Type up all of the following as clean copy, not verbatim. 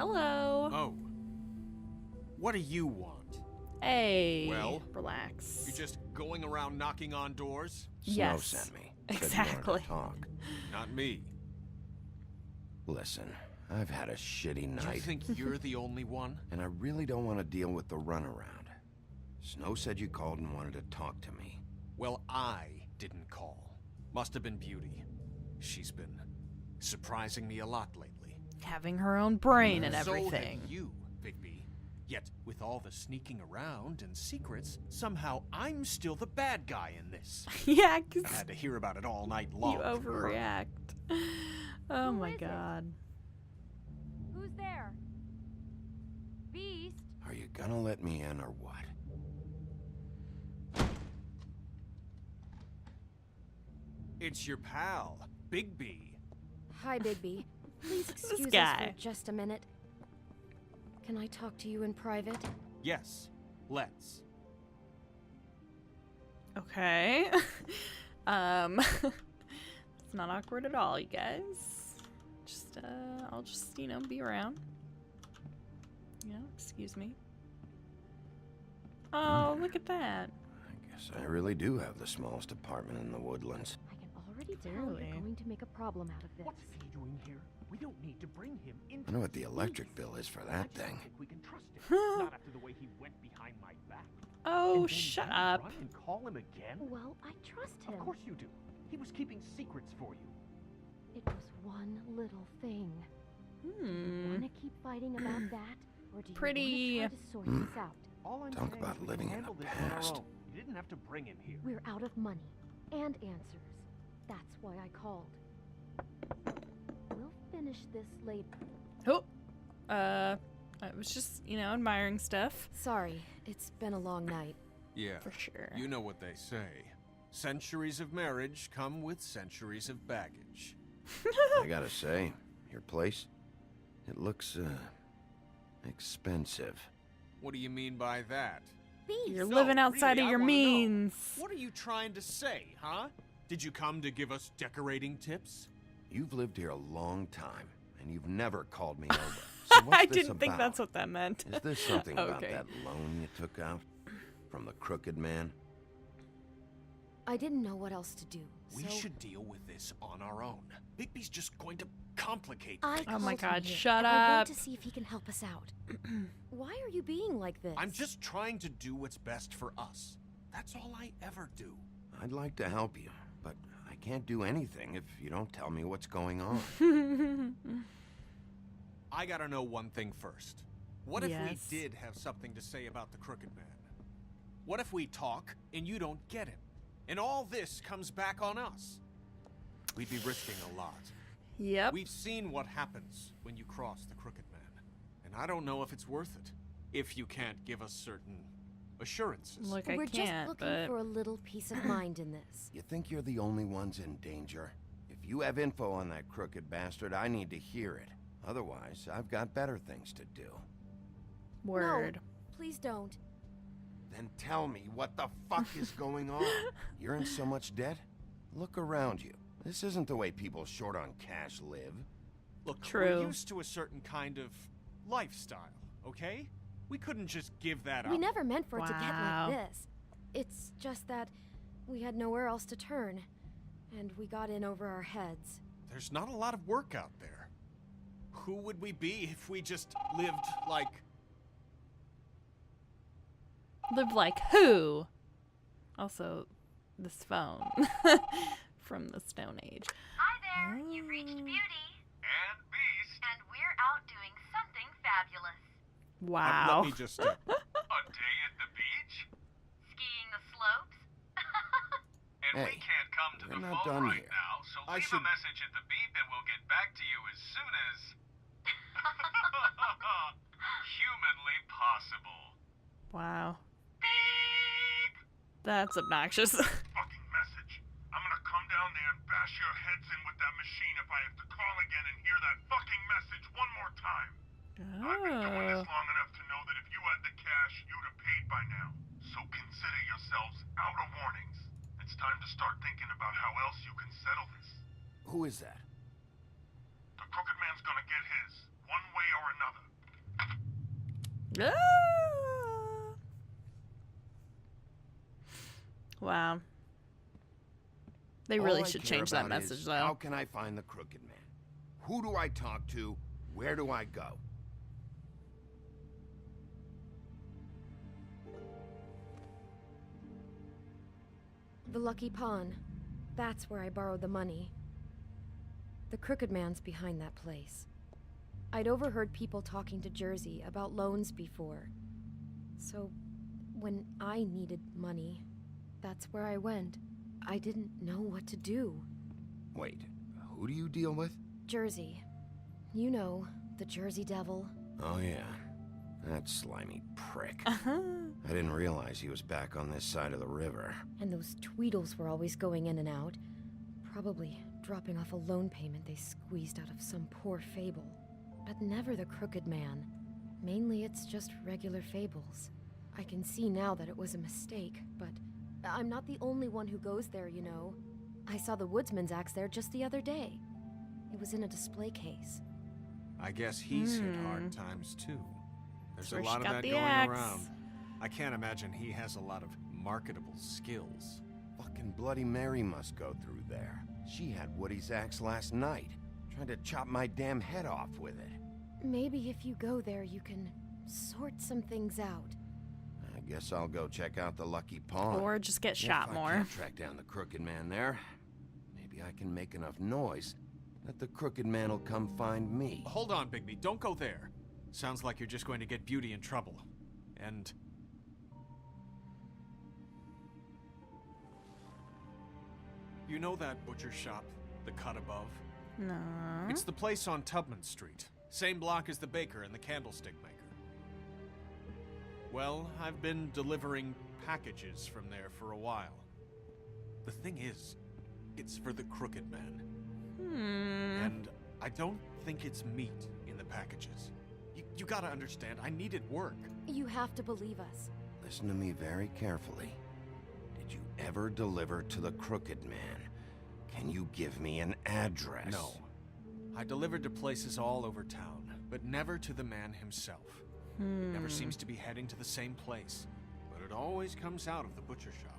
Hello. Oh. What do you want? Hey. Well, relax. You just going around knocking on doors? Yes. Snow sent me. Exactly. Said you wanted to talk. Not me. Listen, I've had a shitty night. You think you're the only one? And I really don't want to deal with the runaround. Snow said you called and wanted to talk to me. Well, I didn't call. Must have been Beauty. She's been surprising me a lot lately. Having her own brain and So everything. have you, Bigby. Yet, with all the sneaking around and secrets, somehow I'm still the bad guy in this. Yeah, I because had to hear about it all night long. you overreact. Oh my god. Who's there? Beast? Are you gonna let me in or what? It's your pal, Bigby. Hi, Bigby. Please excuse us guy. for just a minute. Can I talk to you in private? Yes, let's. Okay. It's not awkward at all, you guys. Just, I'll just, be around. Excuse me. Oh, look at that. I guess I really do have the smallest apartment in the woodlands. I can already tell Clearly. you're going to make a problem out of this. What's he doing here? We don't need to bring him in. I know what the electric bill is for that thing. I think we can trust him. Not after the way he went behind my back. Oh, And then shut you up. run and call him again? Well, I trust him. Of course you do. He was keeping secrets for you. It was one little thing. Hmm. Want to keep fighting about that, or do you Pretty- want to try to sort this out? All I'm Talk saying about is we living can in the handle this on our past. own. You didn't have to bring him here. We're out of money and answers. That's why I called. We'll finish this later. Oh. I was just, admiring stuff. Sorry, it's been a long night. Yeah, For sure. you know what they say. Centuries of marriage come with centuries of baggage. I gotta say, your place, it looks, expensive. What do you mean by that? Beast! You're No, living outside really, of I your wanna know. means. What are you trying to say, huh? Did you come to give us decorating tips? You've lived here a long time, and you've never called me over. So what's I this didn't think about? that's what that meant. Is this something about Okay. that loan you took out? From the crooked man? I didn't know what else to do. We so should deal with this on our own. Bigby's just going to complicate I things. Oh my called him God, here. shut I want up. to see if he can help us out. Why are you being like this? I'm just trying to do what's best for us. That's all I ever do. I'd like to help you, but I can't do anything if you don't tell me what's going on. I gotta know one thing first. What if Yes. we did have something to say about the Crooked Man? What if we talk and you don't get him? And all this comes back on us? We'd be risking a lot. Yep. We've seen what happens when you cross the Crooked Man. And I don't know if it's worth it. If you can't give us certain assurances. Look, I We're can't, just looking but for a little peace of mind in this. You think you're the only ones in danger? If you have info on that crooked bastard, I need to hear it. Otherwise, I've got better things to do. word. No, please don't. Then tell me what the fuck is going on? You're in so much debt? Look around you. This isn't the way people short on cash live. Look, True. we're used to a certain kind of lifestyle, okay? We couldn't just give that up. We never meant for it to get Wow. like this. It's just that we had nowhere else to turn, and we got in over our heads. There's not a lot of work out there. Who would we be if we just lived like... Live like who? Also, this phone from the Stone Age. Hi there, you've reached Beauty. And Beast. And we're out doing something fabulous. Wow. Let me just... A day at the beach? Skiing the slopes? And Hey, we can't come to we're the not phone done right here. now, so I leave should- a message at the beep and we'll get back to you as soon as... humanly possible. Wow. Beep! That's obnoxious. Fucking message. I'm gonna come down there and bash your heads in with that machine if I have to call again and hear that fucking message one more time. I've been doing this Oh. long enough to know that if you had the cash, you'd have paid by now. So consider yourselves out of warnings. It's time to start thinking about how else you can settle this. Who is that? The Crooked Man's gonna get his, one way or another. Ah! Wow. They really All I should care change that about message, is, though. how can I find the Crooked Man? Who do I talk to? Where do I go? The Lucky Pawn. That's where I borrowed the money. The Crooked Man's behind that place. I'd overheard people talking to Jersey about loans before. So, when I needed money, that's where I went. I didn't know what to do. Wait, who do you deal with? Jersey. You know, the Jersey Devil. Oh yeah, that slimy prick. Uh-huh. I didn't realize he was back on this side of the river. And those Tweedles were always going in and out. Probably dropping off a loan payment they squeezed out of some poor fable. But never the Crooked Man. Mainly it's just regular fables. I can see now that it was a mistake, but I'm not the only one who goes there, you know. I saw the woodsman's axe there just the other day. It was in a display case. I guess he's hit hard times too. There's That's a where lot she of got that the going axe. around. I can't imagine he has a lot of marketable skills. Fucking Bloody Mary must go through there. She had Woody's axe last night. Tried to chop my damn head off with it. Maybe if you go there, you can sort some things out. I guess I'll go check out the Lucky Pawn. Or just get If shot I more. can't track down the Crooked Man there, maybe I can make enough noise that the Crooked Man will come find me. Hold on, Bigby. Don't go there. Sounds like you're just going to get Beauty in trouble. And... you know that butcher shop, the cut above? No. It's the place on Tubman Street. Same block as the baker and the candlestick maker. Well, I've been delivering packages from there for a while. The thing is, it's for the Crooked Man. And I don't think it's meat in the packages. You gotta understand, I needed work. You have to believe us. Listen to me very carefully. Did you ever deliver to the Crooked Man? Can you give me an address? No. I delivered to places all over town, but never to the man himself. It never seems to be heading to the same place, but it always comes out of the butcher shop.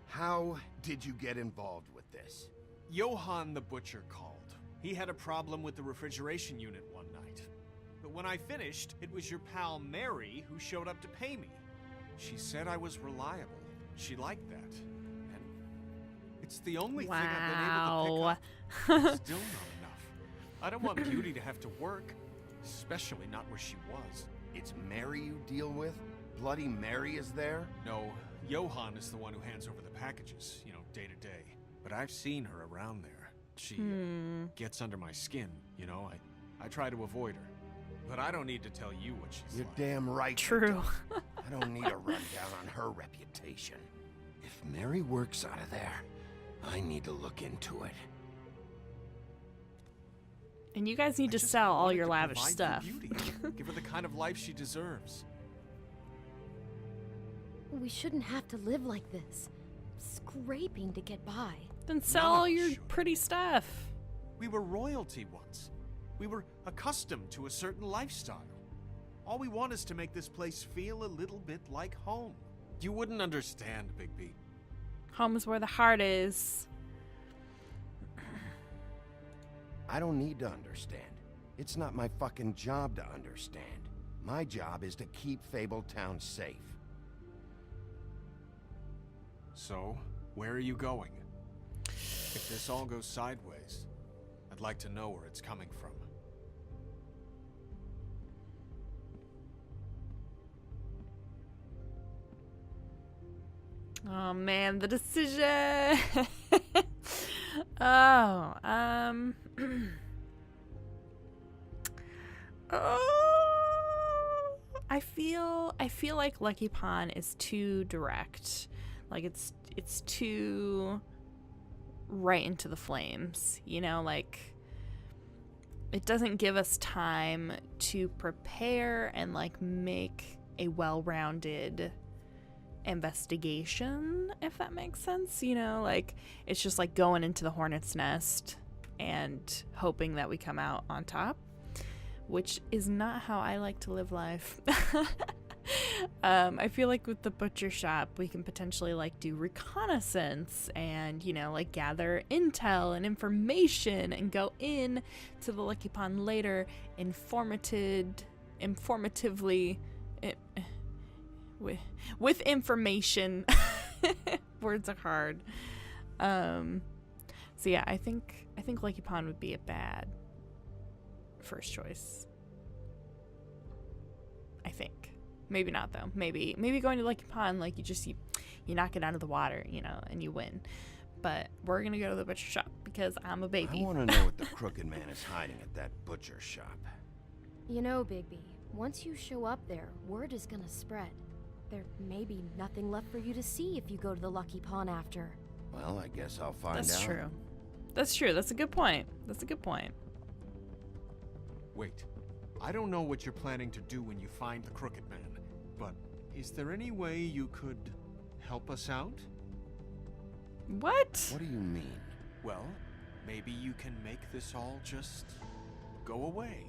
How did you get involved with this? Johann the butcher called. He had a problem with the refrigeration unit one night. But when I finished, it was your pal Mary who showed up to pay me. She said I was reliable. She liked that. And it's the only thing I've been able to pick up. Still not enough. I don't want Beauty to have to work, especially not where she was. It's Mary you deal with? Bloody Mary is there? No, Johann is the one who hands over the packages, you know, day to day. But I've seen her around there. She gets under my skin, you know. I try to avoid her. But I don't need to tell you what she's You're like. damn right. you True. don't. I don't need a rundown on her reputation. If Mary works out of there, I need to look into it. And you guys need I to just sell all wanted your to lavish provide for stuff. Beauty. Give her the kind of life she deserves. We shouldn't have to live like this. Scraping to get by. Then sell None of all us your should. pretty stuff. We were royalty once. We were accustomed to a certain lifestyle. All we want is to make this place feel a little bit like home. You wouldn't understand, Bigby. Home is where the heart is. I don't need to understand. It's not my fucking job to understand. My job is to keep Fabletown safe. So, where are you going? If this all goes sideways, I'd like to know where it's coming from. Oh man, the decision. Oh, oh, I feel like Lucky Pawn is too direct. Like it's too right into the flames, you know, like it doesn't give us time to prepare and like make a well-rounded investigation, if that makes sense, you know, like it's just like going into the hornet's nest and hoping that we come out on top. which is not how I like to live life. I feel like with the butcher shop, we can potentially like do reconnaissance and, you know, like gather intel and information and go in to the Lucky Pond later informatively with information. Words are hard. So yeah, I think Lucky Pond would be a bad first choice. I think. Maybe not though. Maybe going to Lucky Pond, like you knock it out of the water, you know, and you win. But we're gonna go to the butcher shop because I'm a baby. I want to know what the crooked man is hiding at that butcher shop. You know, Bigby, once you show up there, word is gonna spread. There may be nothing left for you to see if you go to the Lucky Pond after. Well, I guess I'll find out. That's true. That's true. That's a good point. That's a good point. Wait. I don't know what you're planning to do when you find the crooked man, but is there any way you could help us out? What? What do you mean? Well, maybe you can make this all just go away.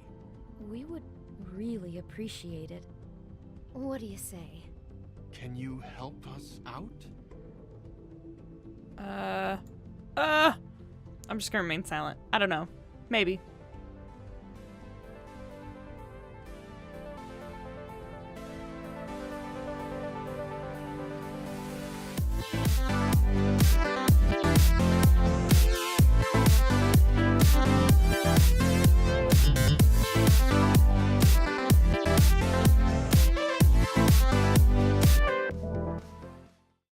We would really appreciate it. What do you say? Can you help us out? I'm just gonna remain silent. I don't know. Maybe.